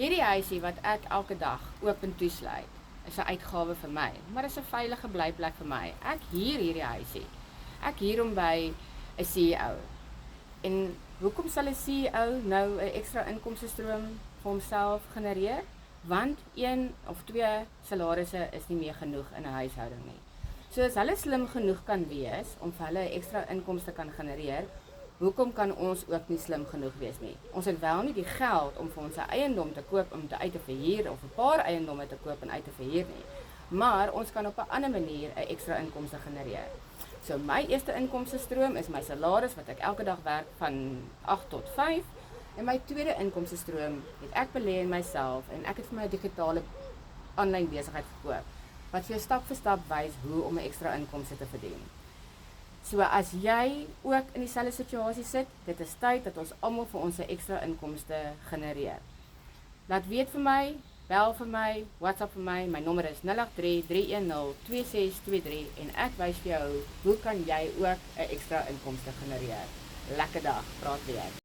Hierdie huisie wat ek elke dag oop en toesluit, is 'n uitgawe vir my, maar is 'n veilige blyplek vir my. Ek huur hierdie huisie. Ek huur hom by 'n CEO. En hoekom sal 'n CEO nou 'n ekstra inkomstestroom vir homself genereer? Want 1 of 2 salarisse is nie meer genoeg in 'n huishouding nie. So as hulle slim genoeg kan wees om vir hulle 'n ekstra inkomste kan genereer, hoekom kan ons ook nie slim genoeg wees nie? Ons het wel nie die geld om vir ons 'n eiendom te koop om te uit te verhuur of 'n paar eiendomme te koop en uit te verhuur nie. Maar ons kan op 'n ander manier 'n ekstra inkomste genereer. So my eerste inkomstestroom is my salaris wat ek elke dag werk van 8 tot 5 en my tweede inkomstestroom het ek belê in myself en ek het vir my 'n digitale aanlyn besigheid gekoop wat vir jou stap vir stap wys hoe om 'n ekstra inkomste te verdien. So as jy ook in dieselfde situasie sit, dit is tyd dat ons almal vir ons 'n ekstra inkomste genereer. Laat weet vir my, bel vir my, WhatsApp vir my, my nommer is 083-310-2623 en ek wys vir jou hoe kan jy ook 'n ekstra inkomste genereer. Lekker dag, praat weer.